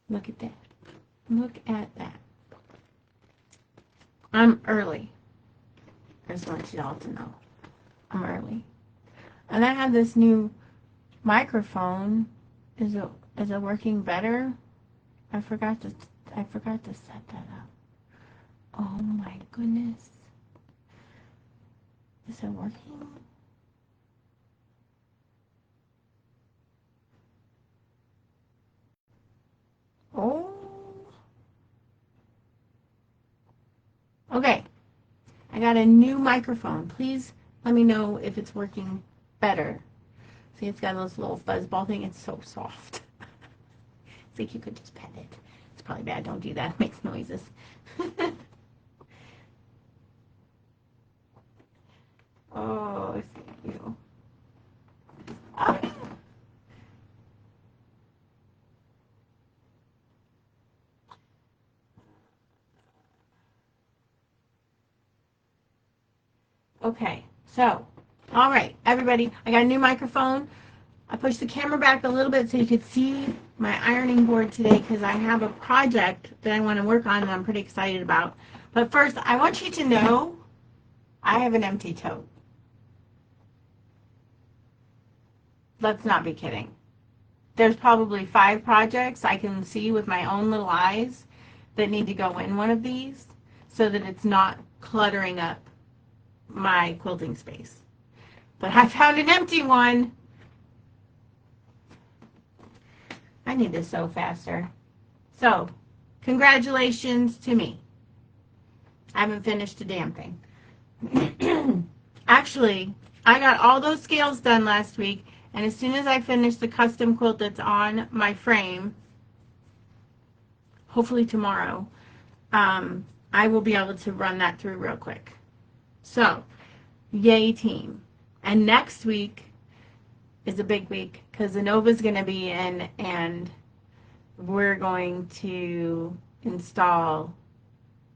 Look at that. Look at that. I'm early. I just want you all to know. I'm early. And I have this new microphone. Is it working better? I forgot to set that up. Oh my goodness. Is it working? Oh. Okay. I got a new microphone. Please let me know if it's working better. See, it's got those little fuzzball thing. It's so soft. It's like you could just pet it. It's probably bad. Don't do that. It makes noises. Oh, thank you. Oh. Okay, so, all right, everybody, I got a new microphone. I pushed the camera back a little bit so you could see my ironing board today because I have a project that I want to work on and I'm pretty excited about. But first, I want you to know I have an empty tote. Let's not be kidding. There's probably 5 projects I can see with my own little eyes that need to go in one of these so that it's not cluttering up my quilting space. But I found an empty one. I need to sew faster. So, congratulations to me. I haven't finished a damn thing. Actually, I got all those scales done last week, and as soon as I finish the custom quilt that's on my frame, hopefully tomorrow, I will be able to run that through real quick. So, yay team. And next week is a big week because Inova's going to be in and we're going to install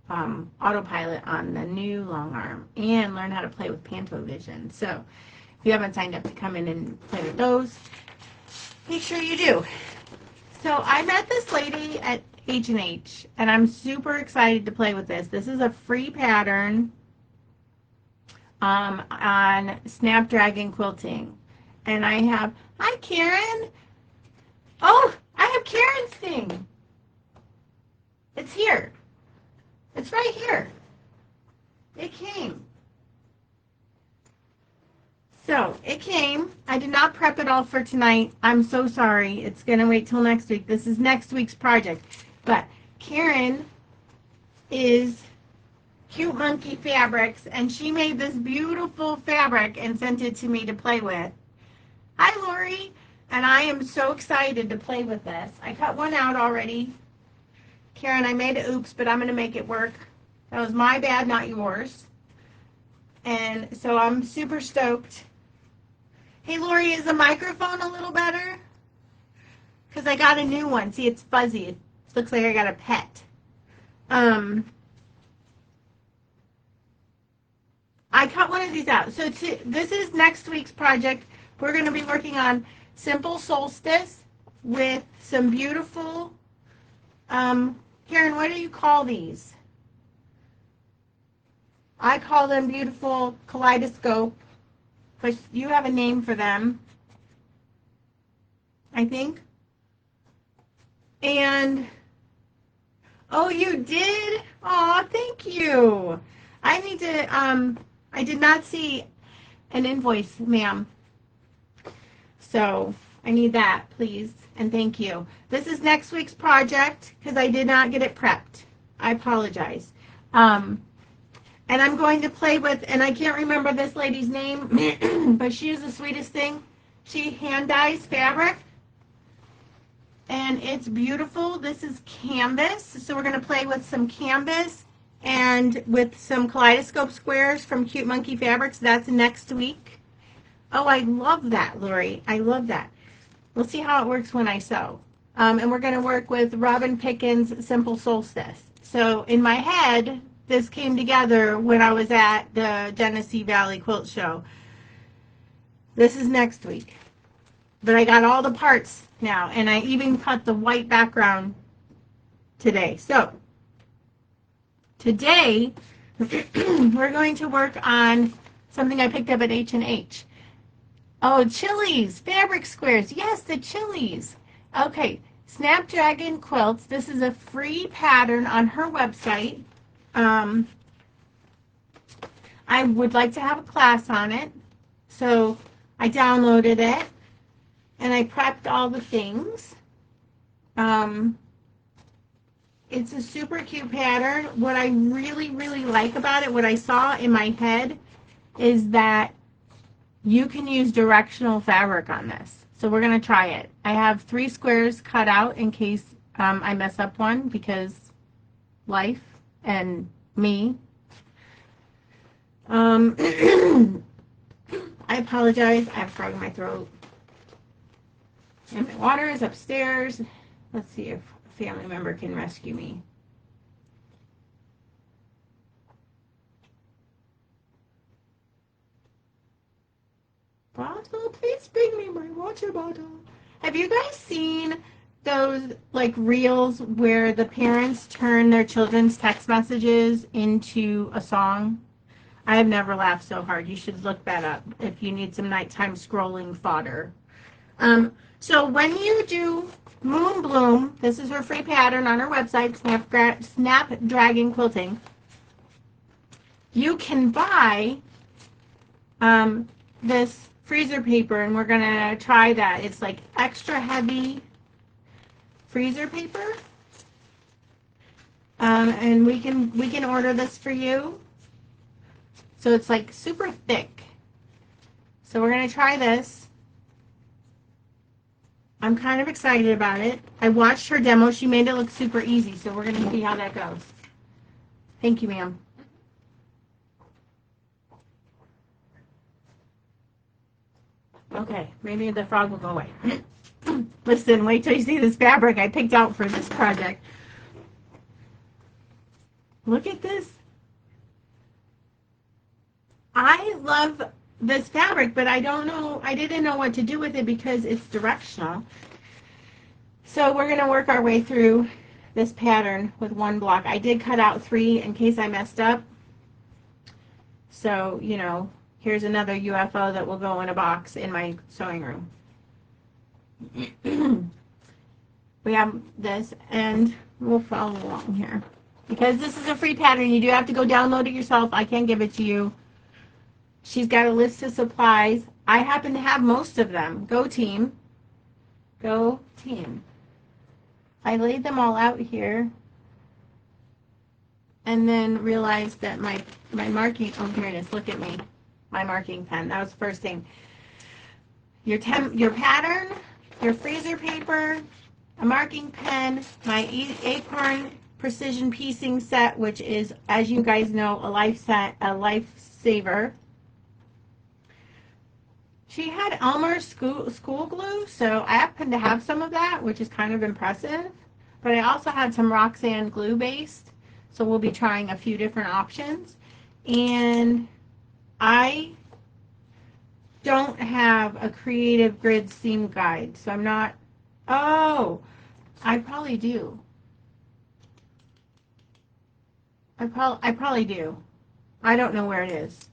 autopilot on the new long arm and learn how to play with Pantovision. So if you haven't signed up to come in and play with those, make sure you do. So I met this lady at H&H and I'm super excited to play with this. This is a free pattern on Snapdragon Quilting. And I have, hi Karen. Oh, I have Karen's thing. It's here. It's right here. It came. So, it came. I did not prep it all for tonight. I'm so sorry. It's going to wait till next week. This is next week's project. But Karen is Cute Monkey Fabrics, and she made this beautiful fabric and sent it to me to play with. Hi, Lori. And I am so excited to play with this. I cut one out already. Karen, I made it oops, but I'm going to make it work. That was my bad, not yours. And so I'm super stoked. Hey, Lori, is the microphone a little better? Because I got a new one. See, it's fuzzy. It looks like I got a pet. I cut one of these out. So this is next week's project. We're going to be working on Simple Solstice with some beautiful, Karen, what do you call these? I call them beautiful kaleidoscope, but you have a name for them, I think. And, oh, you did? Oh, thank you. I need to, I did not see an invoice, ma'am. So I need that, please, and thank you. This is next week's project because I did not get it prepped. I apologize. And I'm going to play with, and I can't remember this lady's name, but she is the sweetest thing. She hand dyes fabric, and it's beautiful. This is canvas, so we're going to play with some canvas and with some kaleidoscope squares from Cute Monkey Fabrics. That's next week. Oh, I love that, Lori. I love that. We'll see how it works when I sew. And we're going to work with Robin Pickens' Simple Solstice. So in my head, this came together when I was at the Genesee Valley Quilt Show. This is next week. But I got all the parts now, and I even cut the white background today. So today we're going to work on something I picked up at H&H. Oh, Chili's fabric squares. Yes, the Chili's. Okay, Snapdragon Quilts. This is a free pattern on her website. I would like to have a class on it, so I downloaded it and I prepped all the things. It's a super cute pattern. What I really, really like about it, what I saw in my head, is that you can use directional fabric on this. So we're going to try it. I have 3 squares cut out in case I mess up one, because life and me. I apologize. I have a frog in my throat. And my water is upstairs. Let's see if a family member can rescue me. Bottle, please bring me my water bottle. Have you guys seen those like reels where the parents turn their children's text messages into a song? I have never laughed so hard. You should look that up if you need some nighttime scrolling fodder. So when you do Moon Bloom, this is her free pattern on her website, Snapdragon Quilting. You can buy this freezer paper, and we're gonna try that. It's like extra heavy freezer paper, and we can order this for you. So it's like super thick. So we're gonna try this. I'm kind of excited about it. I watched her demo. She made it look super easy, so we're gonna see how that goes. Thank you, ma'am. Okay, maybe the frog will go away. Listen, wait till you see this fabric I picked out for this project. Look at this. I love this fabric, but I didn't know what to do with it because it's directional. So we're going to work our way through this pattern with one block. I did cut out 3 in case I messed up. So, you know, here's another UFO that will go in a box in my sewing room. We have this, and we'll follow along here. Because this is a free pattern, you do have to go download it yourself. I can't give it to you. She's got a list of supplies. I happen to have most of them. Go team. Go team. I laid them all out here and then realized that my marking, oh, here it is. Look at me. My marking pen. That was the first thing. Your pattern, your freezer paper, a marking pen, my acorn precision piecing set, which is, as you guys know, a lifesaver. She had Elmer's school glue, so I happen to have some of that, which is kind of impressive. But I also had some Roxanne glue based, so we'll be trying a few different options. And I don't have a creative grid seam guide, so I'm not, oh, I probably do. I probably do. I don't know where it is.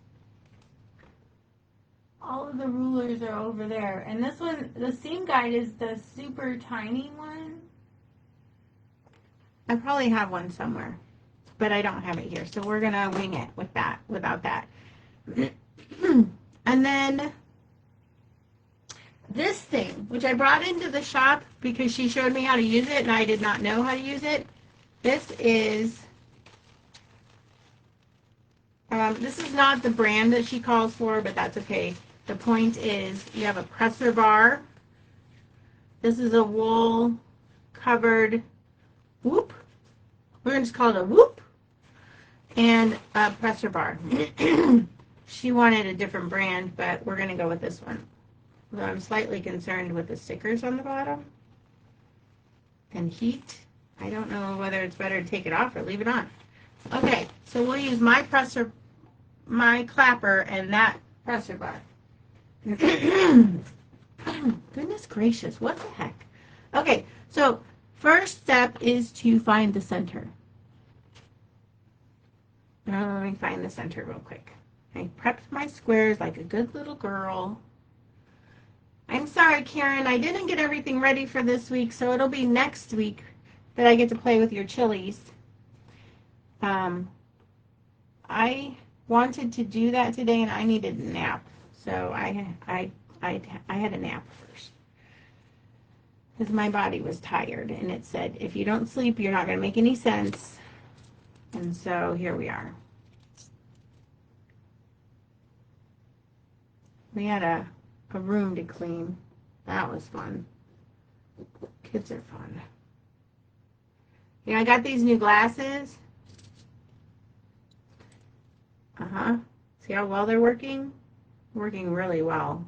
All of the rulers are over there. And this one, the seam guide is the super tiny one. I probably have one somewhere, but I don't have it here. So we're going to wing it with that, without that. And then this thing, which I brought into the shop because she showed me how to use it and I did not know how to use it. This is not the brand that she calls for, but that's okay. The point is you have a presser bar. This is a wool covered whoop. We're going to just call it a whoop. And a presser bar. She wanted a different brand, but we're going to go with this one. Although I'm slightly concerned with the stickers on the bottom. And heat. I don't know whether it's better to take it off or leave it on. Okay, so we'll use my clapper and that presser bar. Goodness gracious, what the heck? Okay, so First step is to find the center. Let me find the center real quick. I prepped my squares like a good little girl. I'm sorry, Karen, I didn't get everything ready for this week, so it'll be next week that I get to play with your chilies. I wanted to do that today, and I needed a nap, so I had a nap first because my body was tired, and it said, if you don't sleep, you're not going to make any sense. And so here we are. We had a room to clean. That was fun. Kids are fun. Yeah, I got these new glasses. See how well they're working? Working really well.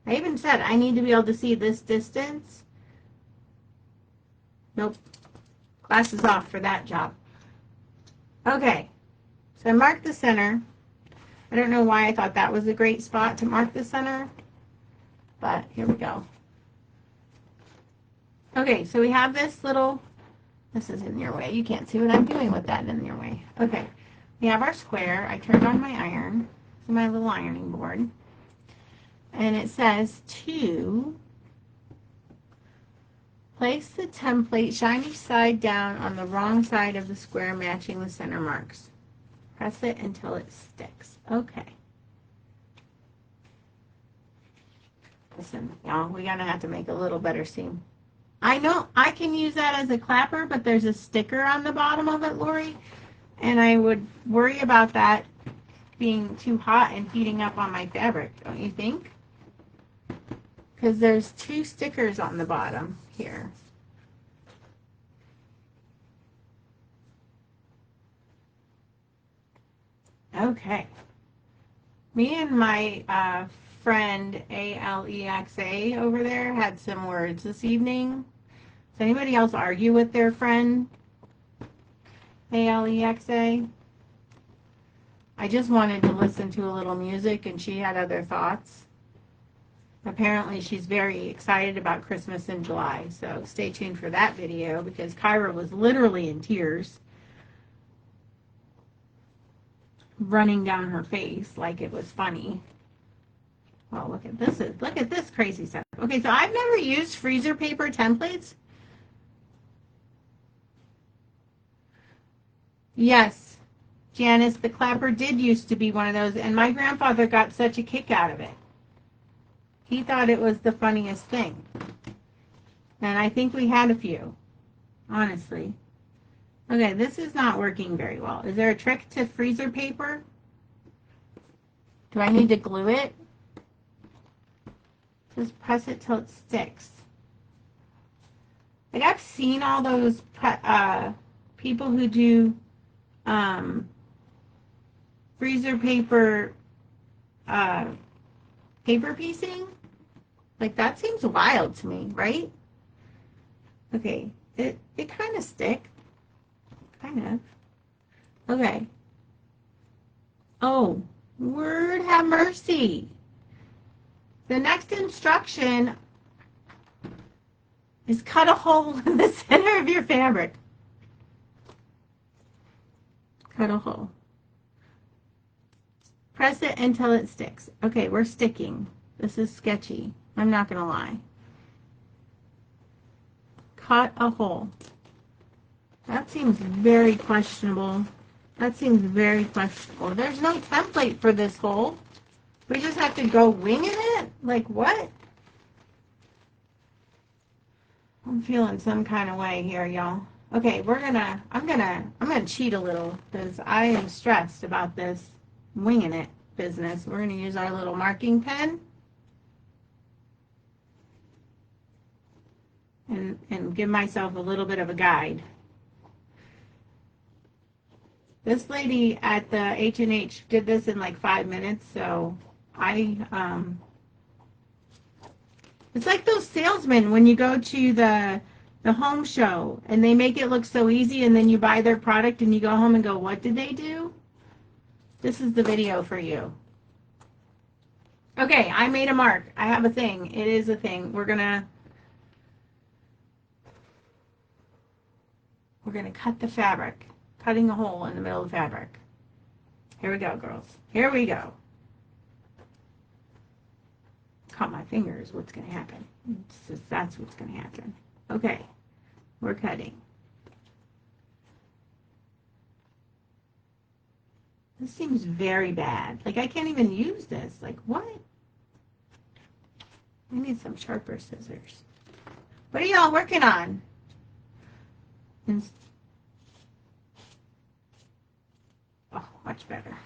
I even said I need to be able to see this distance. Nope. Glasses off for that job. Okay. So I marked the center. I don't know why I thought that was a great spot to mark the center, but here we go. Okay, so we have this little, this is in your way. You can't see what I'm doing with that in your way. Okay, we have our square. I turned on my iron, so my little ironing board, and it says to place the template shiny side down on the wrong side of the square matching the center marks. Press it until it sticks. Okay. Listen, y'all, we're going to have to make a little better seam. I know I can use that as a clapper, but there's a sticker on the bottom of it, Lori, and I would worry about that being too hot and heating up on my fabric, don't you think? Because there's 2 stickers on the bottom here. Okay. Me and my friend Alexa over there had some words this evening. Does anybody else argue with their friend Alexa? I just wanted to listen to a little music, and she had other thoughts. Apparently, she's very excited about Christmas in July, so stay tuned for that video because Kyra was literally in tears, running down her face like it was funny. Oh, look at this! Look at this crazy stuff. Okay, so I've never used freezer paper templates. Yes, Janice, the clapper did used to be one of those, and my grandfather got such a kick out of it. He thought it was the funniest thing. And I think we had a few, honestly. Okay, this is not working very well. Is there a trick to freezer paper? Do I need to glue it? Just press it till it sticks. Like, I've seen all those people who do freezer paper paper piecing. Like, that seems wild to me, right? Okay, it kind of sticks. Kind of. Okay. Oh, word have mercy. The next instruction is cut a hole in the center of your fabric. Cut a hole. Press it until it sticks. Okay, we're sticking. This is sketchy. I'm not going to lie. Cut a hole. That seems very questionable. That seems very questionable. There's no template for this hole. We just have to go winging it? Like what? I'm feeling some kind of way here, y'all. Okay, I'm gonna cheat a little because I am stressed about this winging it business. We're gonna use our little marking pen and give myself a little bit of a guide. This lady at the H&H did this in like 5 minutes, so it's like those salesmen when you go to the home show and they make it look so easy and then you buy their product and you go home and go, what did they do? This is the video for you. Okay, I made a mark. I have a thing. It is a thing. We're gonna we're going to cut the fabric, cutting a hole in the middle of the fabric. Here we go, girls. Here we go. Cut my fingers. What's going to happen? That's what's going to happen. Okay, we're cutting. This seems very bad. Like, I can't even use this. Like, what? I need some sharper scissors. What are y'all working on? Oh, much better.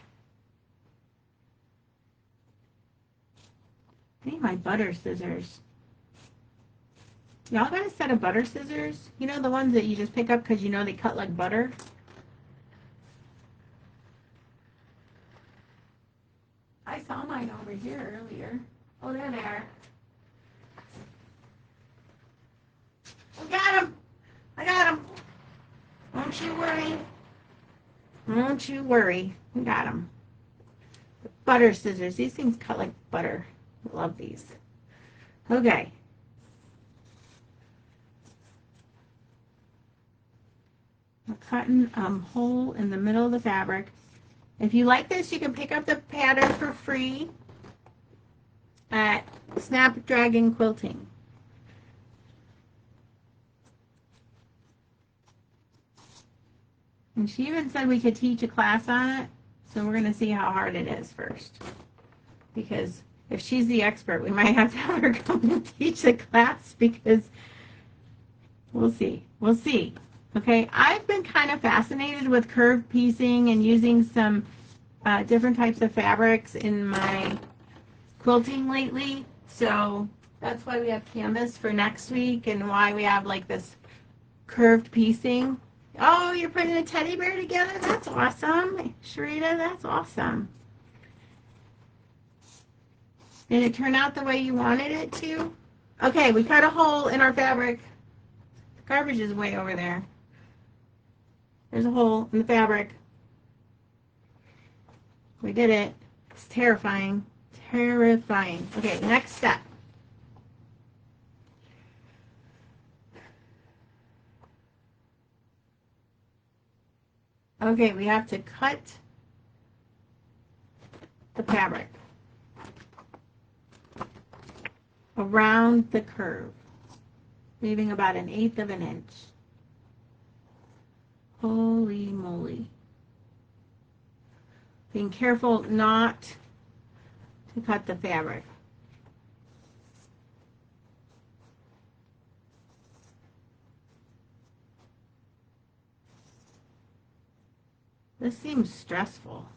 I need my butter scissors. Y'all got a set of butter scissors? You know, the ones that you just pick up because you know they cut like butter? I saw mine over here earlier. Oh, they're there. I got them. I got them. Don't you worry. Don't you worry. We got them. The butter scissors. These things cut like butter. I love these. Okay. We're cutting a hole in the middle of the fabric. If you like this, you can pick up the pattern for free at Snapdragon Quilting. And she even said we could teach a class on it, so we're going to see how hard it is first. Because if she's the expert, we might have to have her come and teach the class because we'll see. We'll see. Okay, I've been kind of fascinated with curved piecing and using some different types of fabrics in my quilting lately. So that's why we have canvas for next week and why we have like this curved piecing. Oh, you're putting a teddy bear together? That's awesome. Sharita, that's awesome. Did it turn out the way you wanted it to? Okay, we cut a hole in our fabric. The garbage is way over there. There's a hole in the fabric. We did it. It's terrifying. Terrifying. Okay, next step. Okay, we have to cut the fabric around the curve, leaving about 1/8 of an inch. Holy moly. Being careful not to cut the fabric. This seems stressful.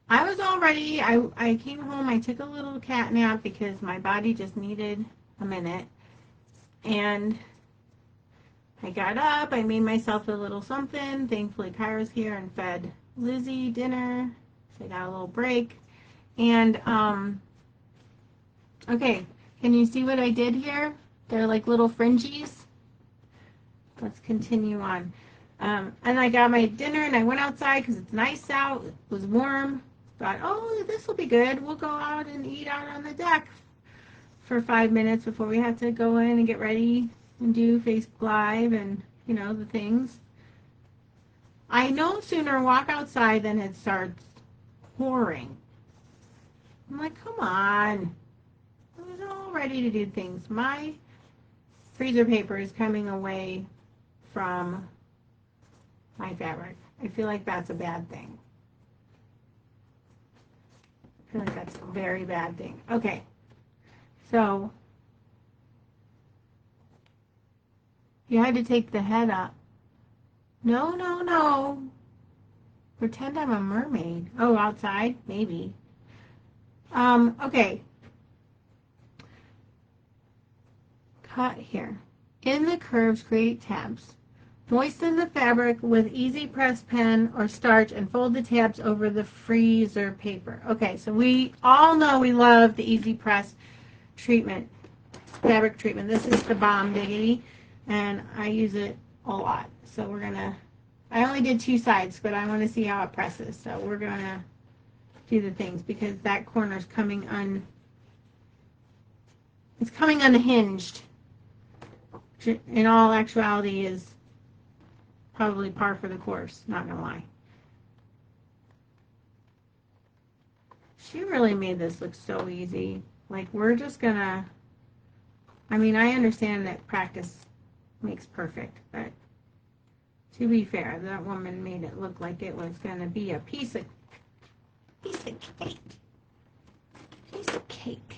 I was all ready. I came home. I took a little cat nap because my body just needed a minute. And I got up. I made myself a little something. Thankfully, Kyra's here and fed Lizzie dinner. So I got a little break. And, okay. Can you see what I did here? They're like little fringies. Let's continue on. And I got my dinner and I went outside because it's nice out. It was warm. Thought, oh, this will be good. We'll go out and eat out on the deck for 5 minutes before we have to go in and get ready and do Facebook Live and, you know, the things. I no sooner walk outside than it starts pouring. I'm like, come on. I was all ready to do things. My freezer paper is coming away from my fabric. I feel like that's a bad thing. I feel like that's a very bad thing. Okay. So, you had to take the head up. No, no, no. Pretend I'm a mermaid. Oh, outside? Maybe. Okay. Cut here. In the curves, create tabs. Moisten the fabric with easy press pen or starch and fold the tabs over the freezer paper. Okay, so we all know we love the easy press treatment, fabric treatment. This is the bomb diggity, and I use it a lot. So we're gonna, I only did 2 sides, but I want to see how it presses. So we're gonna do the things because that corner's coming It's coming unhinged. In all actuality is probably par for the course, not gonna lie. She really made this look so easy. Like, we're just gonna, I mean, I understand that practice makes perfect, but to be fair, that woman made it look like it was gonna be a piece of cake. Piece of cake.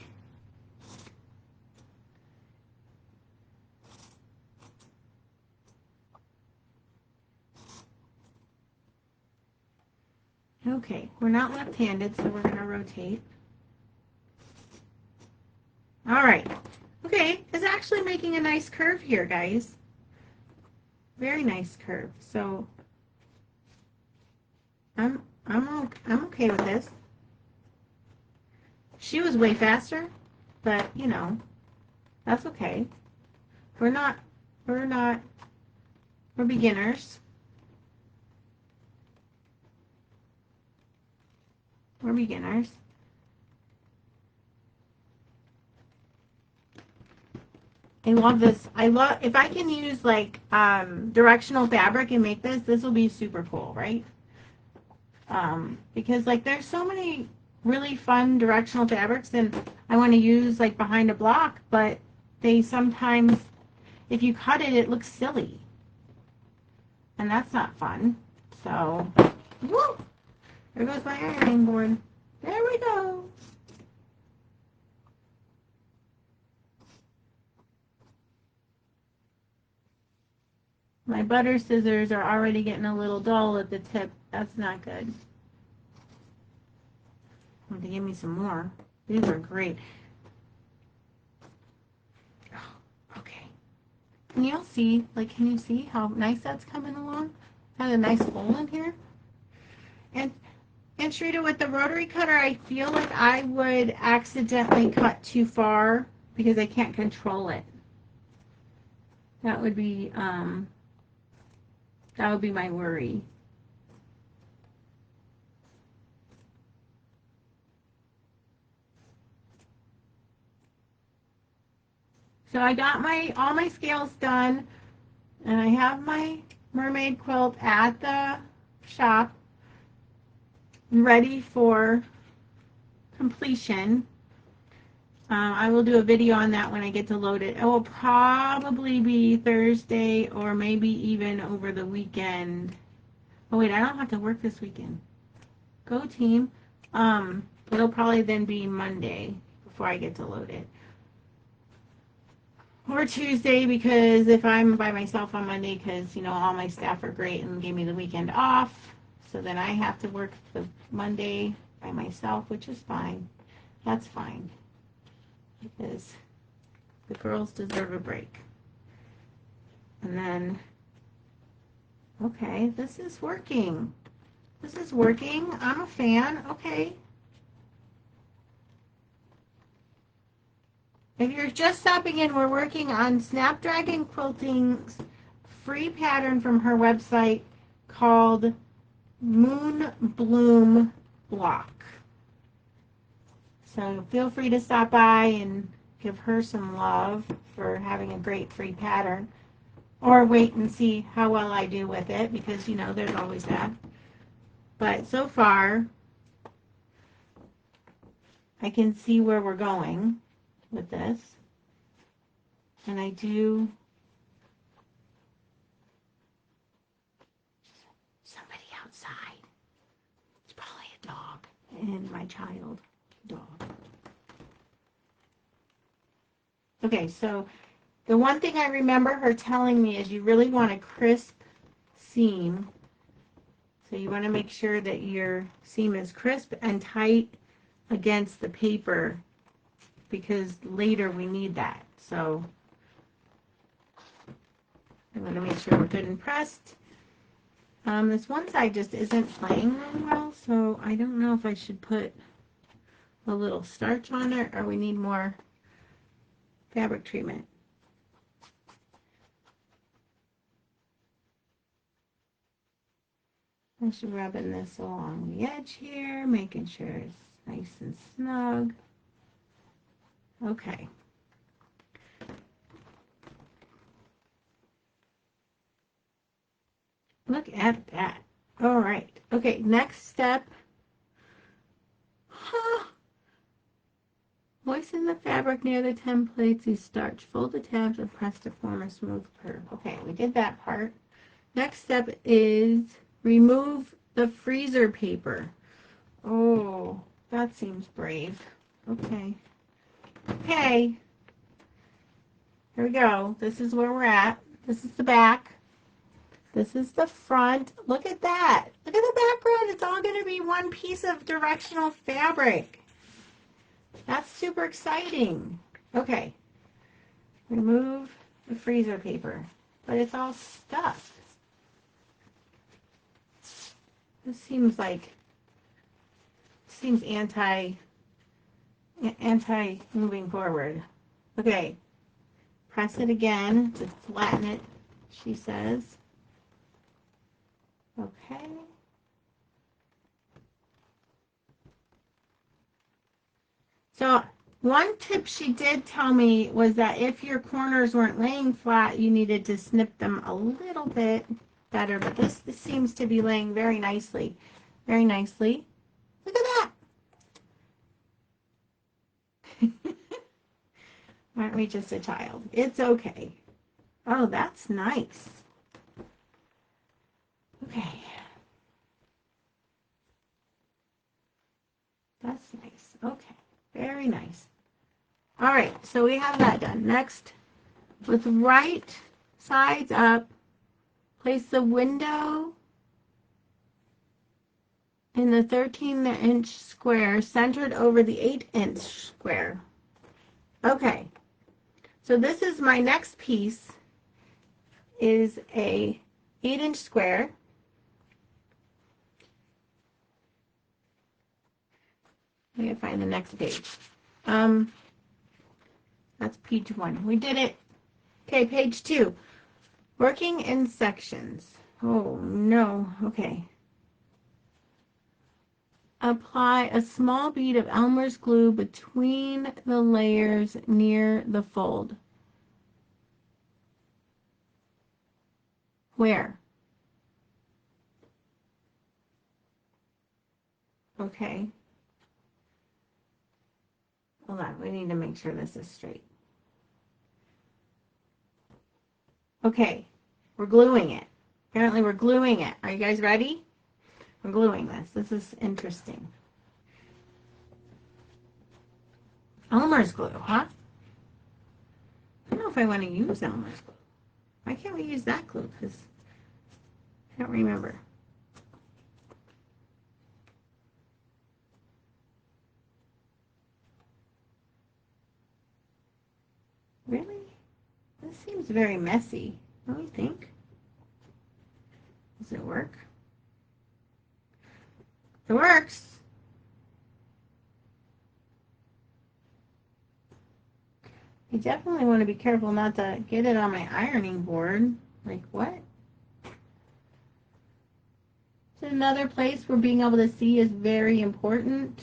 Okay, we're not left-handed, so we're gonna rotate. All right. Okay, it's actually making a nice curve here, guys. Very nice curve. So I'm okay with this. She was way faster, but you know, that's okay. We're beginners. We're beginners. I love this. If I can use like directional fabric and make this will be super cool, right? Because like there's so many really fun directional fabrics and I want to use like behind a block, but they sometimes, if you cut it, it looks silly. And that's not fun. So, woo! There goes my ironing board. There we go. My butter scissors are already getting a little dull at the tip. That's not good. I'm going to give me some more. These are great. Oh, okay. Can you all see, like, can you see how nice that's coming along? Had a nice hole in here. And Sharita, with the rotary cutter, I feel like I would accidentally cut too far because I can't control it. That would be my worry. So I got all my scales done, and I have my mermaid quilt at the shop ready for completion. I will do a video on that when I get to load it. It will probably be Thursday or maybe even over the weekend. Oh wait, I don't have to work this weekend. Go team. It'll probably then be Monday before I get to load it. Or Tuesday, because if I'm by myself on Monday, because, you know, all my staff are great and gave me the weekend off. So then I have to work the Monday by myself, which is fine. That's fine. Because the girls deserve a break. And then, okay, this is working. This is working. I'm a fan. Okay. If you're just stopping in, we're working on Snapdragon Quilting's free pattern from her website called Moon Bloom Block. So feel free to stop by and give her some love for having a great free pattern. Or wait and see how well I do with it, because, you know, there's always that. But so far, I can see where we're going with this. And I do. Somebody outside. It's probably a dog and my child dog. Okay, so the one thing I remember her telling me is you really want a crisp seam. So you want to make sure that your seam is crisp and tight against the paper, because later we need that. So I'm going to make sure we're good and pressed. This one side just isn't playing really well, so I don't know if I should put a little starch on it or we need more fabric treatment. I'm just rubbing this along the edge here, making sure it's nice and snug. Okay. Look at that. All right. Okay, next step. Huh. Moisten the fabric near the templates you starch. Fold the tabs and press to form a smooth curve. Okay, we did that part. Next step is remove the freezer paper. Oh, that seems brave. Okay. Okay. Here we go. This is where we're at. This is the back. This is the front. Look at that. Look at the background. It's all going to be one piece of directional fabric. That's super exciting. Okay. Remove the freezer paper. But it's all stuck. This seems anti moving forward. Okay. Press it again to flatten it, she says. Okay. So one tip she did tell me was that if your corners weren't laying flat, you needed to snip them a little bit better. But this seems to be laying very nicely. Very nicely. Look at that. Aren't we just a child? It's okay. Oh, that's nice. Okay. That's nice. Okay. Very nice. All right, so we have that done. Next, with right sides up, place the window in the 13-inch square centered over the 8-inch square. Okay, so this is my next piece, is a 8-inch square. I gotta find the next page. That's page 1. We did it. Okay, page 2. Working in sections. Oh no. Okay. Apply a small bead of Elmer's glue between the layers near the fold. Where? Okay. Hold on. We need to make sure this is straight. Okay. We're gluing it. Apparently we're gluing it. Are you guys ready? We're gluing this. This is interesting. Elmer's glue, huh? I don't know if I want to use Elmer's glue. Why can't we use that glue? Because I don't remember. Really? This seems very messy. Don't you think? Does it work? It works. You definitely want to be careful not to get it on my ironing board. Like what? So another place where being able to see is very important.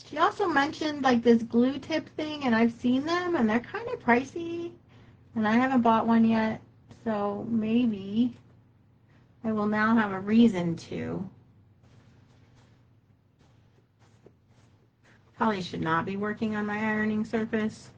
She also mentioned like this glue tip thing, and I've seen them, and they're kind of pricey, and I haven't bought one yet, so maybe I will now have a reason to. Probably should not be working on my ironing surface.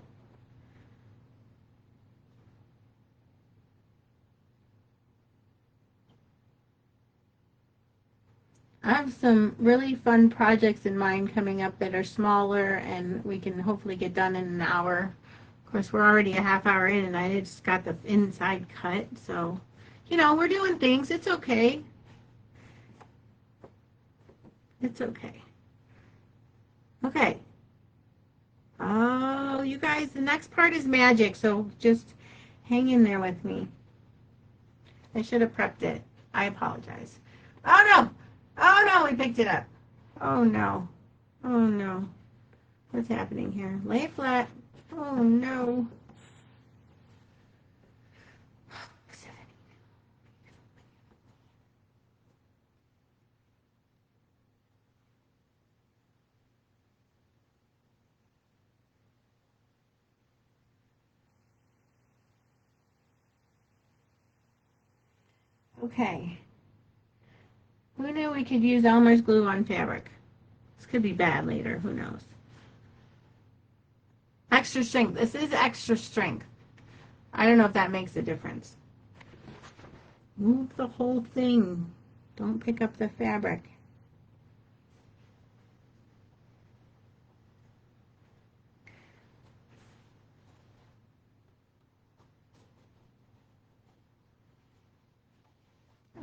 I have some really fun projects in mind coming up that are smaller and we can hopefully get done in an hour. Of course, we're already a half hour in and I just got the inside cut. So, you know, we're doing things. It's okay. It's okay. Okay. Oh, you guys, the next part is magic. So just hang in there with me. I should have prepped it. I apologize. Oh, no. Oh, no, we picked it up. Oh, no. Oh, no. What's happening here? Lay flat. Oh, no. Okay. Who knew we could use Elmer's glue on fabric? This could be bad later, who knows. Extra strength. This is extra strength. I don't know if that makes a difference. Move the whole thing. Don't pick up the fabric.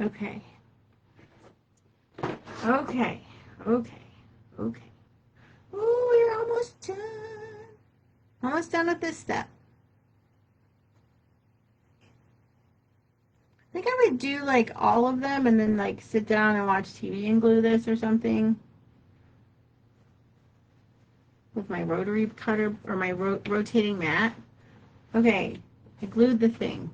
Okay. Okay. Okay. Okay. Oh, we're almost done. Almost done with this step. I think I would do like all of them and then like sit down and watch TV and glue this or something. With my rotary cutter or my rotating mat. Okay, I glued the thing.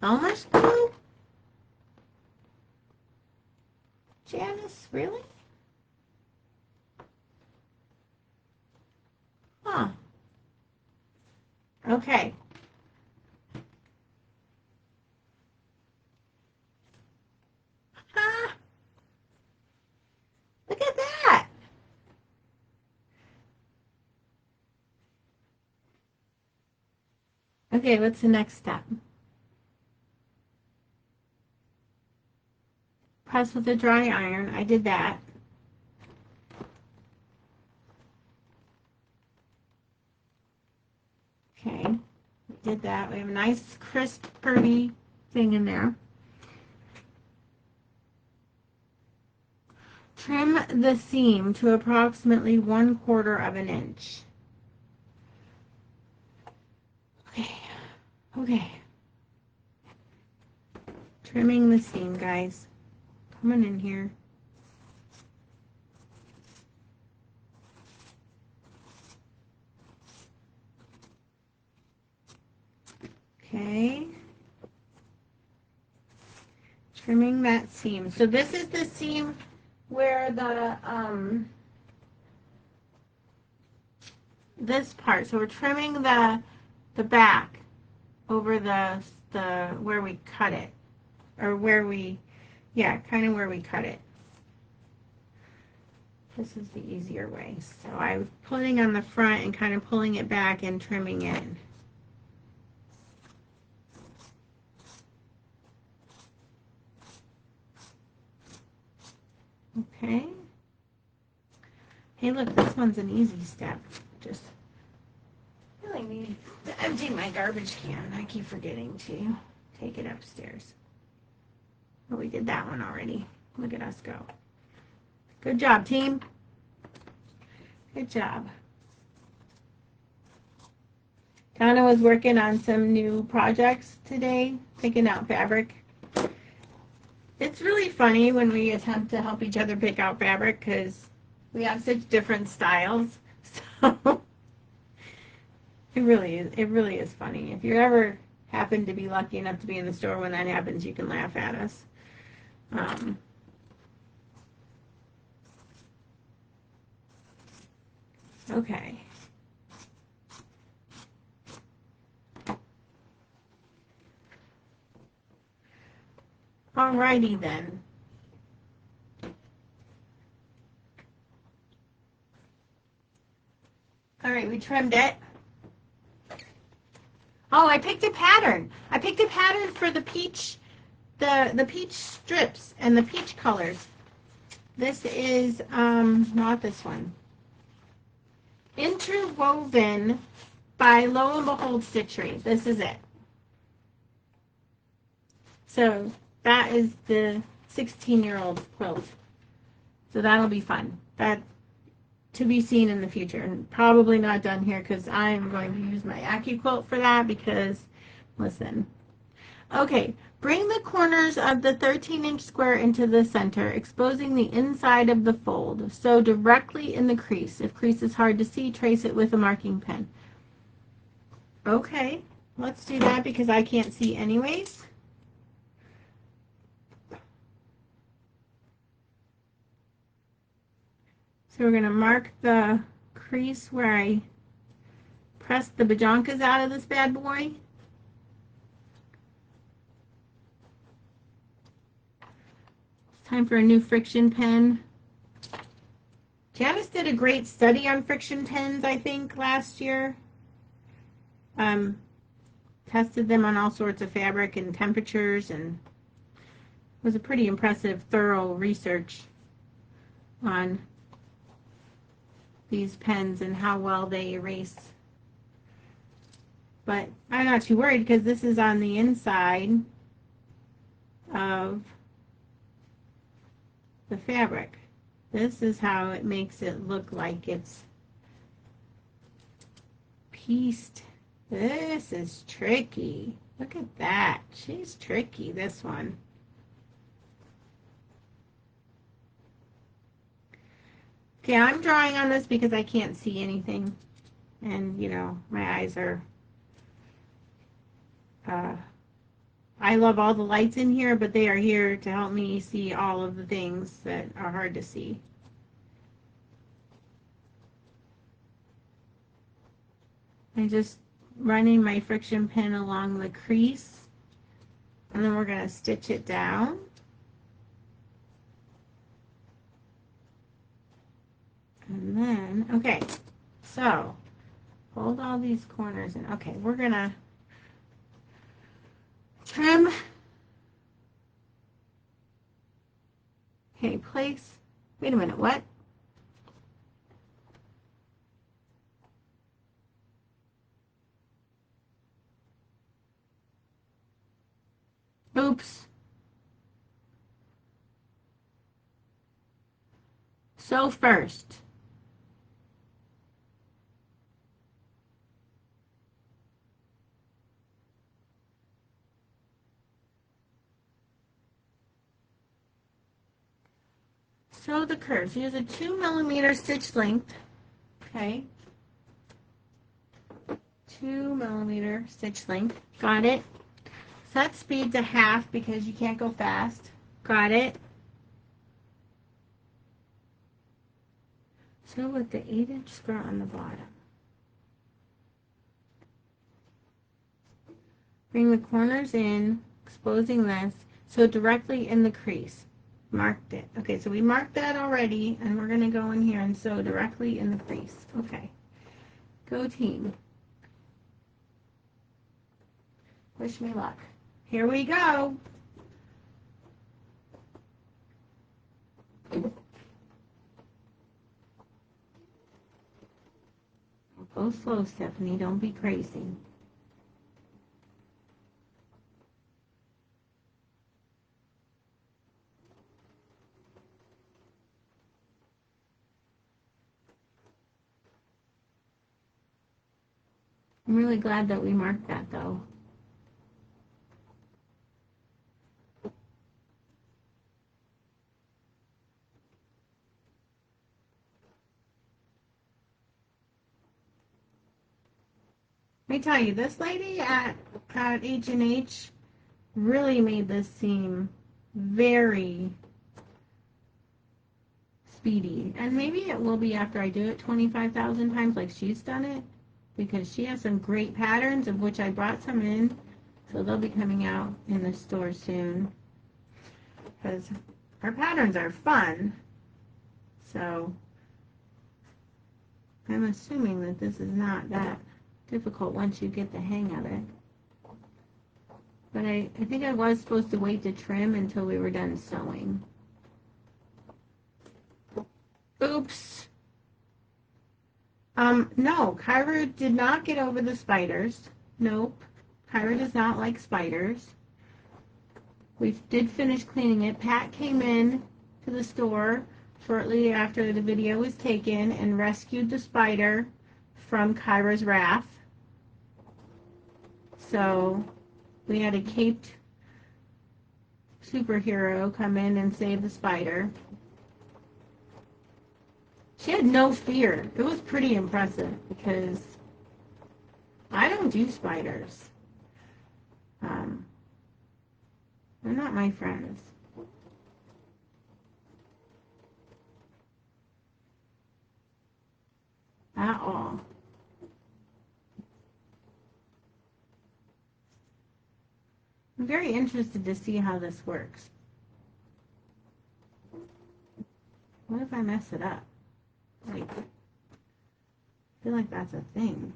Almost glue? Janice, really? Huh. Okay. Ah, look at that. Okay, what's the next step? Press with a dry iron. I did that. Okay, we did that. We have a nice, crisp, curvy thing in there. Trim the seam to approximately 1/4 of an inch. Okay, okay. Trimming the seam, guys. Coming in here. Okay. Trimming that seam. So this is the seam where the this part. So we're trimming the back over the where we cut it, or where we, yeah, kind of where we cut it. This is the easier way. So I was putting on the front and kind of pulling it back and trimming it. Okay. Hey, look, this one's an easy step. Just really need to empty my garbage can. I keep forgetting to take it upstairs. Oh, we did that one already. Look at us go. Good job, team. Good job. Donna was working on some new projects today, picking out fabric. It's really funny when we attempt to help each other pick out fabric because we have such different styles. So it really is funny. If you ever happen to be lucky enough to be in the store when that happens, you can laugh at us. Okay. Alrighty then. All right, we trimmed it. Oh, I picked a pattern. I picked a pattern for the peach, the peach strips and the peach colors. This is not this one. Interwoven by Lo and Behold Stitchery. This is it. So that is the 16-year-old quilt. So that'll be fun. That to be seen in the future, and probably not done here because I'm going to use my AccuQuilt for that because, listen. Okay, bring the corners of the 13-inch square into the center, exposing the inside of the fold. Sew directly in the crease. If crease is hard to see, trace it with a marking pen. Okay, let's do that because I can't see anyways. So we're going to mark the crease where I press the bajonkas out of this bad boy. It's time for a new friction pen. Janice did a great study on friction pens, I think, last year. Tested them on all sorts of fabric and temperatures, and it was a pretty impressive, thorough research on these pens and how well they erase. But I'm not too worried because this is on the inside of the fabric. This is how it makes it look like it's pieced. This is tricky. Look at that. She's tricky, this one. Okay, I'm drawing on this because I can't see anything. And, you know, my eyes are... I love all the lights in here, but they are here to help me see all of the things that are hard to see. I'm just running my friction pen along the crease, and then we're going to stitch it down. And then, okay, so hold all these corners in. Okay, we're going to trim. Okay, place. Wait a minute, what? Oops. So first, sew the curves. Use a 2mm stitch length. Okay. 2mm stitch length. Got it. Set speed to half because you can't go fast. Got it. Sew with the 8-inch skirt on the bottom. Bring the corners in, exposing this, sew directly in the crease. Marked it. Okay, so we marked that already, and we're going to go in here and sew directly in the crease. Okay. Go team. Wish me luck. Here we go. Go slow, Stephanie. Don't be crazy. I'm really glad that we marked that, though. Let me tell you, this lady at H&H really made this seem very speedy. And maybe it will be after I do it 25,000 times like she's done it, because she has some great patterns, of which I brought some in. So they'll be coming out in the store soon. Because her patterns are fun. So I'm assuming that this is not that difficult once you get the hang of it. But I think I was supposed to wait to trim until we were done sewing. Oops. No, Kyra did not get over the spiders. Nope. Kyra does not like spiders. We did finish cleaning it. Pat came in to the store shortly after the video was taken and rescued the spider from Kyra's wrath. So we had a caped superhero come in and save the spider. She had no fear. It was pretty impressive because I don't do spiders. They're not my friends. At all. very interested to see how this works. What if I mess it up? Like, I feel like that's a thing.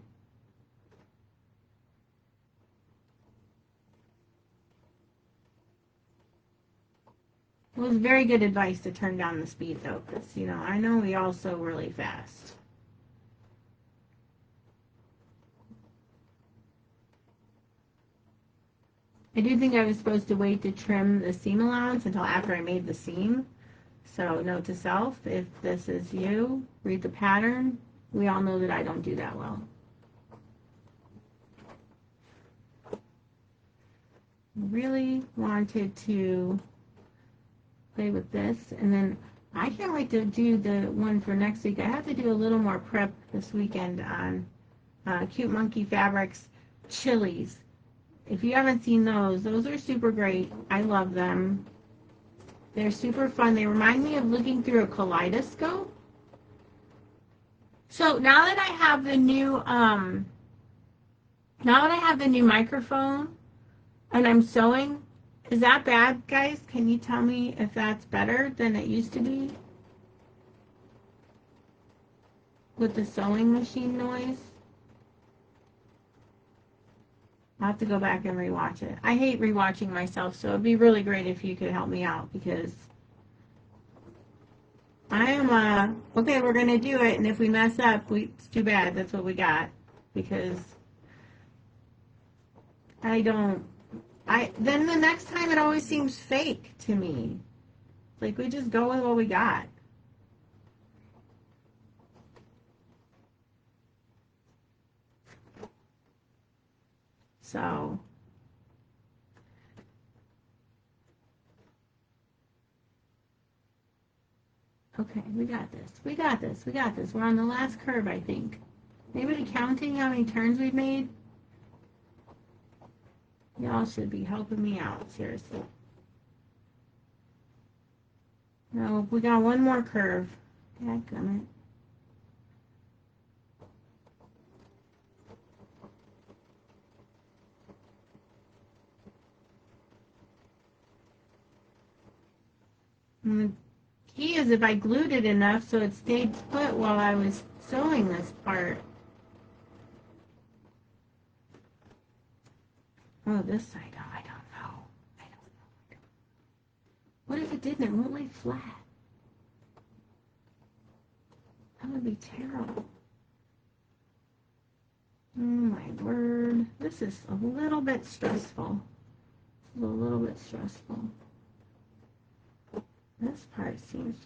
It was very good advice to turn down the speed, though, because, you know, I know we all sew really fast. I do think I was supposed to wait to trim the seam allowance until after I made the seam. So note to self, if this is you, read the pattern. We all know that I don't do that well. Really wanted to play with this, and then I can't wait to do the one for next week. I have to do a little more prep this weekend on Cute Monkey Fabrics chilies. If you haven't seen those are super great. I love them. They're super fun. They remind me of looking through a kaleidoscope. So now that I have the new microphone and I'm sewing, is that bad, guys? Can you tell me if that's better than it used to be? With the sewing machine noise? I'll have to go back and rewatch it. I hate rewatching myself, so it'd be really great if you could help me out, because I am, okay, we're going to do it, and if we mess up, it's too bad. That's what we got, because then the next time it always seems fake to me. Like, we just go with what we got. So, okay, we got this. We got this. We got this. We're on the last curve, I think. Anybody counting how many turns we've made? Y'all should be helping me out, seriously. No, we got one more curve. Dadgummit. And the key is if I glued it enough so it stayed put while I was sewing this part. Oh, this side. Oh, I don't know. I don't know. What if it didn't? It won't lay flat. That would be terrible. Oh my word. This is a little bit stressful. This is a little bit stressful. This part seems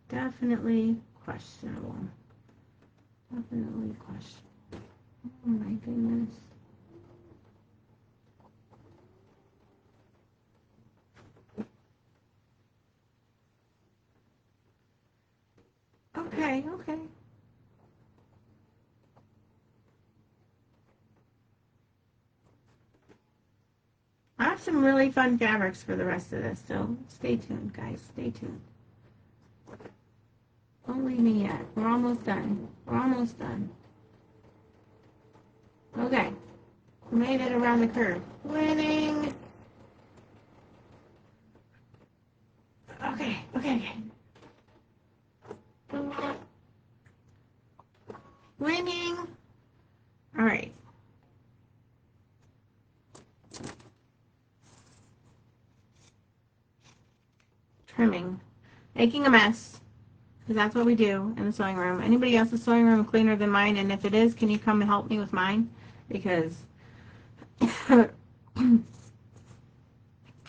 definitely questionable. Definitely questionable. Oh my goodness. Okay, okay. I have some really fun fabrics for the rest of this, so stay tuned, guys. Stay tuned. Don't leave me yet. We're almost done. We're almost done. Okay. We made it around the curve. Winning! Okay, okay, okay. Winning! Alright. Trimming. Making a mess. Because that's what we do in the sewing room. Anybody else's sewing room cleaner than mine? And if it is, can you come and help me with mine? Because I'll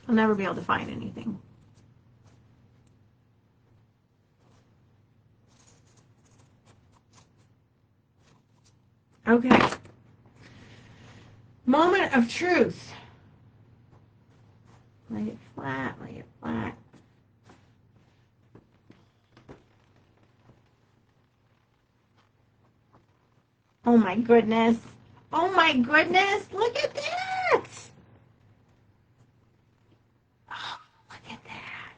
never be able to find anything. Okay. Moment of truth. Lay it flat, lay it flat. Oh my goodness. Oh my goodness. Look at that. Oh, look at that.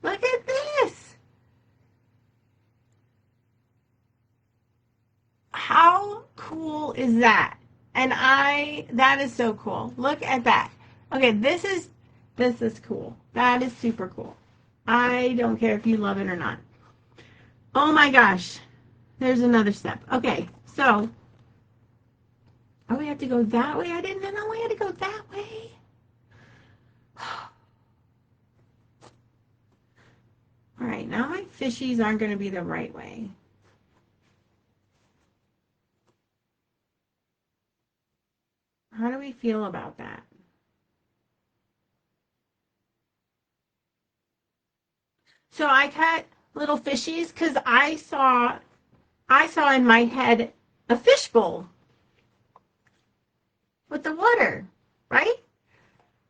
Look at this. How cool is that? And that is so cool. Look at that. Okay, this is cool. That is super cool. I don't care if you love it or not. Oh my gosh. There's another step. Okay, so, oh, we have to go that way? I didn't know we had to go that way. All right, now my fishies aren't going to be the right way. How do we feel about that? So I cut little fishies because I saw in my head a fishbowl with the water, right?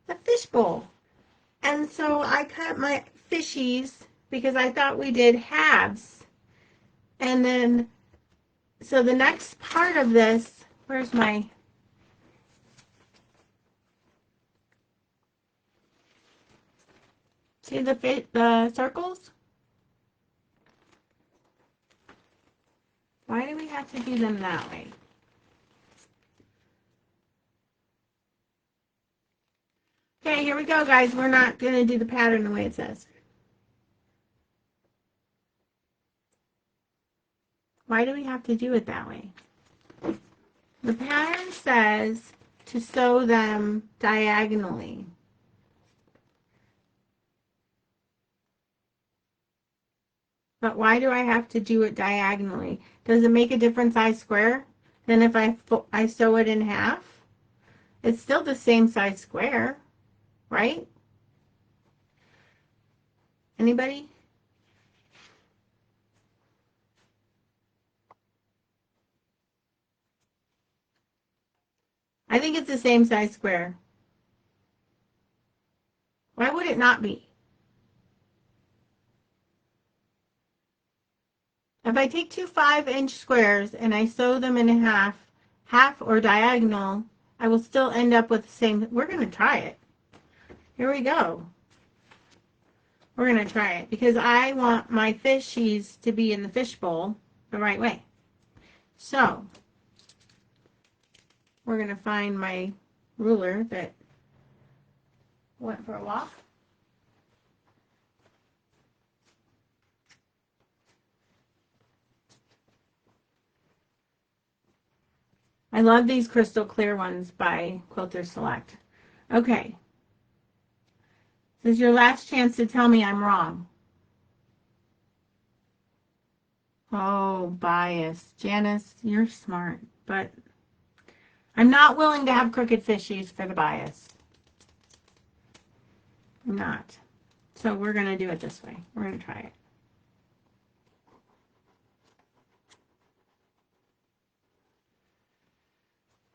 The fishbowl. And so I cut my fishies because I thought we did halves. And then, so the next part of this, where's my, see the circles? Why do we have to do them that way? Okay, here we go, guys. We're not going to do the pattern the way it says. Why do we have to do it that way? The pattern says to sew them diagonally. But why do I have to do it diagonally? Does it make a different size square than if I sew it in half? It's still the same size square, right? Anybody? I think it's the same size square. Why would it not be? If I take two 5-inch squares and I sew them in half or diagonal, I will still end up with the same. We're going to try it. Here we go. We're going to try it because I want my fishies to be in the fishbowl the right way. So, we're going to find my ruler that went for a walk. I love these crystal clear ones by Quilter Select. Okay. This is your last chance to tell me I'm wrong. Oh, bias. Janice, you're smart, but I'm not willing to have crooked fishies for the bias. I'm not. So we're going to do it this way. We're going to try it.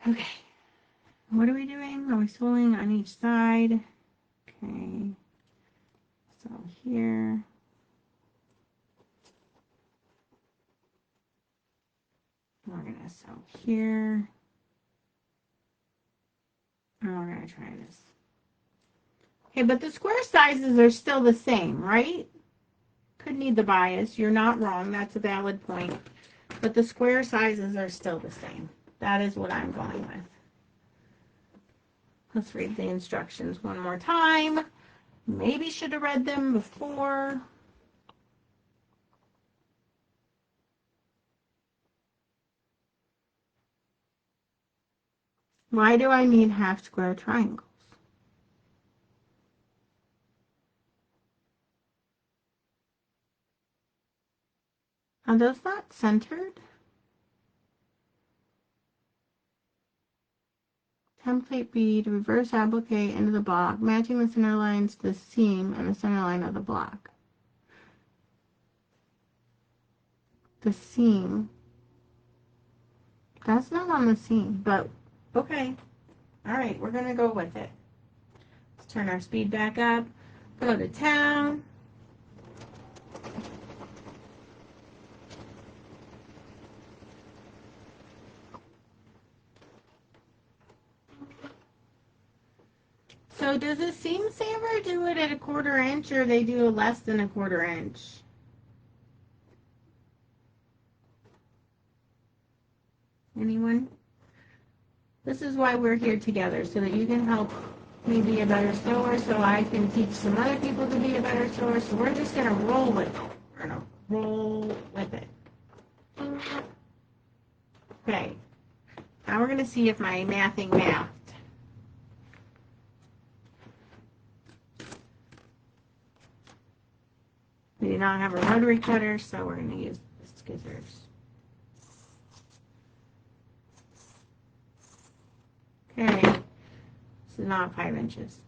Okay. What are we doing? Are we sewing on each side? Okay. So here. We're going to sew here. And we're going to try this. Okay, but the square sizes are still the same, right? Could need the bias. You're not wrong. That's a valid point. But the square sizes are still the same. That is what I'm going with. Let's read the instructions one more time. Maybe should have read them before. Why do I need half square triangles? Are those not centered? Template bead, reverse applique into the block, matching the center lines to the seam and the center line of the block. The seam. That's not on the seam, but okay. All right, we're going to go with it. Let's turn our speed back up. Go to town. So does the seam saver do it at 1/4 inch or they do less than 1/4 inch? Anyone? This is why we're here together, so that you can help me be a better sewer, so I can teach some other people to be a better sewer. So we're just gonna roll with it. We're gonna roll with it. Okay. Now we're gonna see if my mathing mathed. We do not have a rotary cutter, so we're gonna use the scissors. Okay. This is not 5 inches.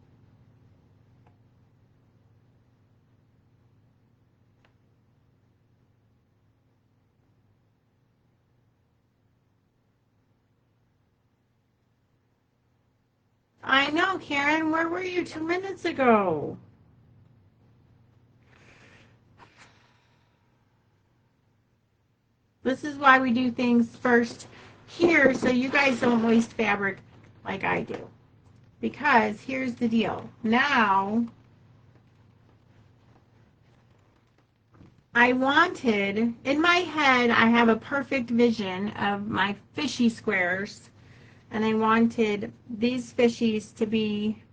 I know, Karen. Where were you 2 minutes ago? This is why we do things first here, so you guys don't waste fabric like I do. Because here's the deal. Now, I wanted, in my head, I have a perfect vision of my fishy squares. And I wanted these fishies to be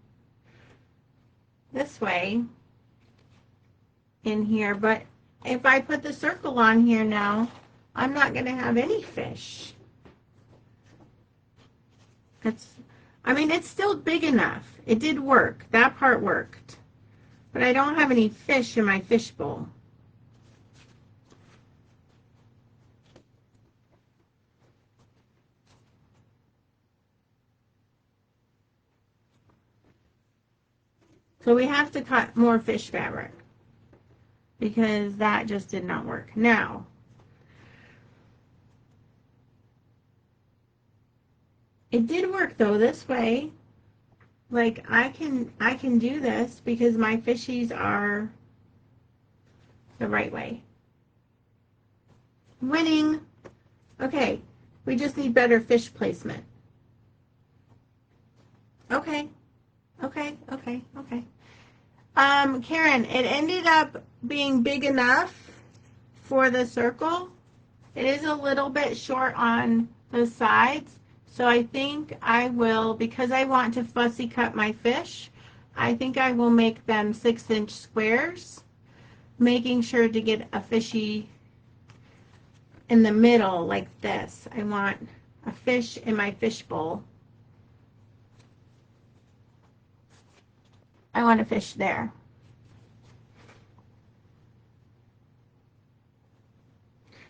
this way in here. But if I put the circle on here now, I'm not going to have any fish. I mean, it's still big enough. It did work. That part worked. But I don't have any fish in my fish bowl. So we have to cut more fish fabric because that just did not work. Now, it did work though this way. Like I can do this because my fishies are the right way. Winning. Okay, we just need better fish placement. Okay. Karen, it ended up being big enough for the circle. It is a little bit short on the sides, so I think I will, because I want to fussy cut my fish, I think I will make them 6-inch squares, making sure to get a fishy in the middle like this. I want a fish in my fish bowl. I want a fish there.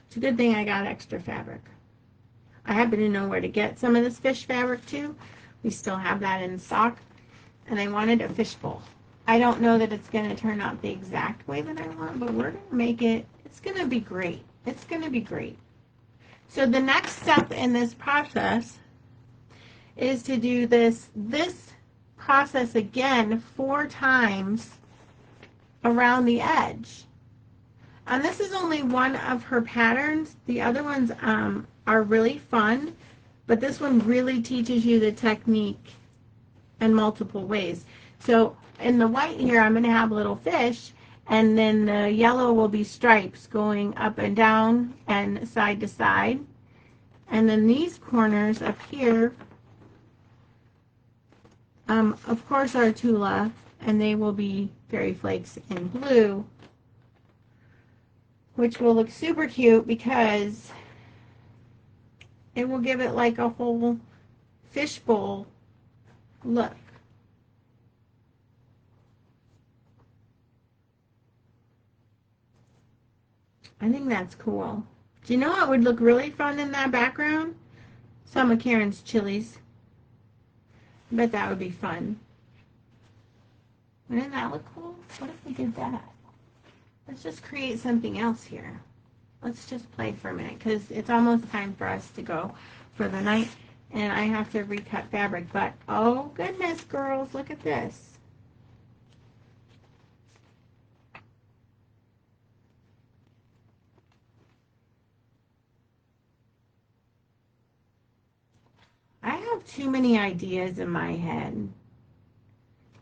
It's a good thing I got extra fabric. I happen to know where to get some of this fish fabric too. We still have that in stock. And I wanted a fish bowl. I don't know that it's going to turn out the exact way that I want, but we're going to make it. It's going to be great. It's going to be great. So the next step in this process is to do this process again 4 times around the edge. And this is only one of her patterns. The other ones are really fun, but this one really teaches you the technique in multiple ways. So in the white here, I'm going to have little fish, and then the yellow will be stripes going up and down and side to side. And then these corners up here, of course, are Tula, and they will be fairy flakes in blue, which will look super cute because it will give it like a whole fishbowl look. I think that's cool. Do you know what would look really fun in that background? Some of Karen's chilies. I bet that would be fun. Wouldn't that look cool? What if we did that? Let's just create something else here. Let's just play for a minute because it's almost time for us to go for the night and I have to recut fabric. But oh goodness, girls, look at this. I have too many ideas in my head.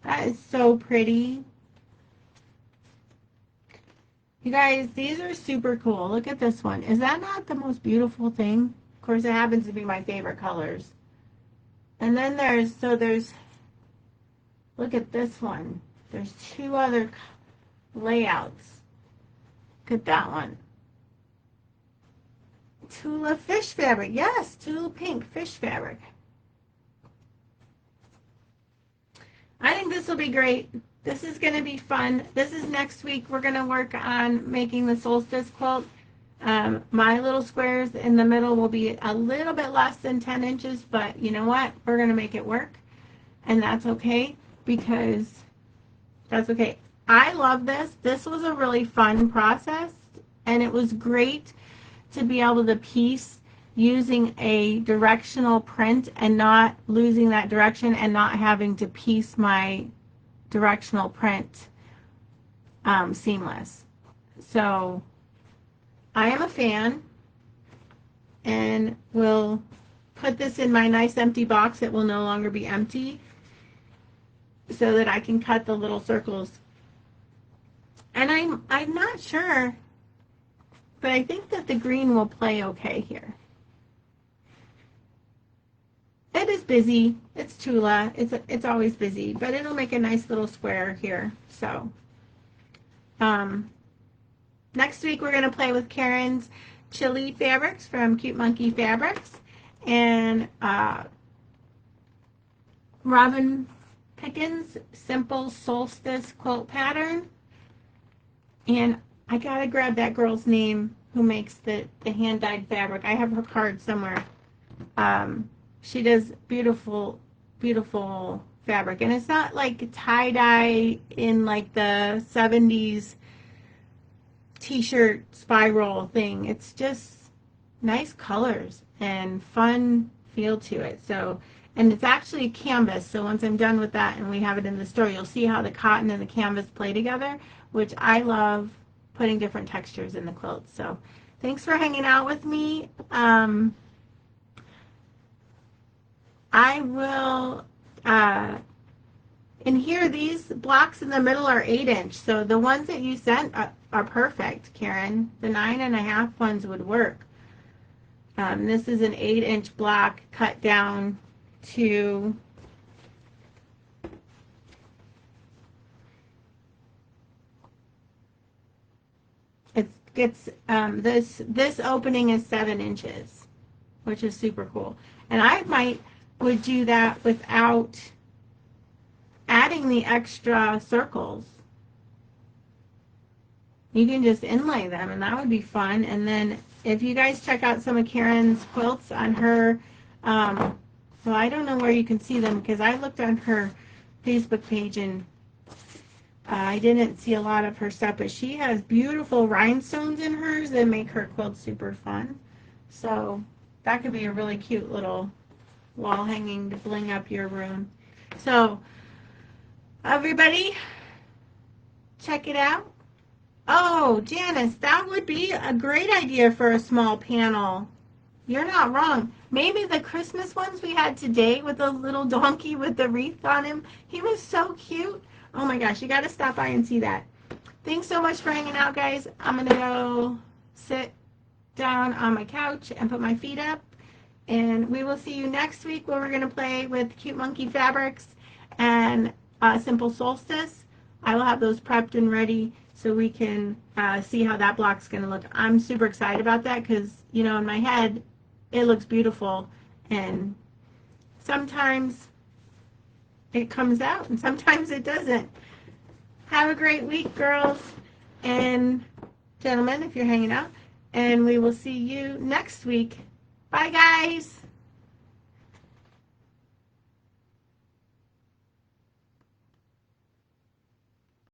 That is so pretty. You guys, these are super cool. Look at this one. Is that not the most beautiful thing? Of course, it happens to be my favorite colors. And then there's, look at this one. There's two other layouts. Look at that one. Tula fish fabric. Yes, Tula pink fish fabric. I think this will be great. This is going to be fun. This is next week. We're going to work on making the solstice quilt. My little squares in the middle will be a little bit less than 10 inches, but you know what? We're going to make it work, and that's okay, because that's okay. I love this. This was a really fun process, and it was great to be able to piece using a directional print and not losing that direction and not having to piece my directional print seamless. So I am a fan, and will put this in my nice empty box. It will no longer be empty, so that I can cut the little circles. And I'm not sure, but I think that the green will play okay here. It is busy. It's Tula. It's always busy, but it'll make a nice little square here. So next week we're going to play with Karen's Chili Fabrics from Cute Monkey Fabrics, and Robin Pickens Simple Solstice Quilt Pattern. And I gotta grab that girl's name who makes the hand-dyed fabric. I have her card somewhere. She does beautiful, beautiful fabric. And it's not like tie-dye in like the 70s t-shirt spiral thing. It's just nice colors and fun feel to it. So, and it's actually a canvas. So once I'm done with that and we have it in the store, you'll see how the cotton and the canvas play together, which I love, putting different textures in the quilt. So thanks for hanging out with me. I will, and here these blocks in the middle are 8-inch. So the ones that you sent are perfect, Karen. The 9.5 ones would work. This is an 8-inch block cut down to this opening is 7 inches, which is super cool. And I would do that without adding the extra circles. You can just inlay them, and that would be fun. And then if you guys check out some of Karen's quilts on her, well, I don't know where you can see them, because I looked on her Facebook page and I didn't see a lot of her stuff, but she has beautiful rhinestones in hers that make her quilt super fun. So that could be a really cute little wall hanging to bling up your room. So everybody, check it out. Oh, Janice, that would be a great idea for a small panel. You're not wrong. Maybe the Christmas ones we had today with the little donkey with the wreath on him. He was so cute. Oh my gosh, you got to stop by and see that. Thanks so much for hanging out, guys. I'm going to go sit down on my couch and put my feet up. And we will see you next week, where we're going to play with Cute Monkey Fabrics and Simple Solstice. I will have those prepped and ready so we can see how that block's going to look. I'm super excited about that, because, you know, in my head, it looks beautiful. And sometimes it comes out, and sometimes it doesn't. Have a great week, girls and gentlemen, if you're hanging out. And we will see you next week. Bye, guys.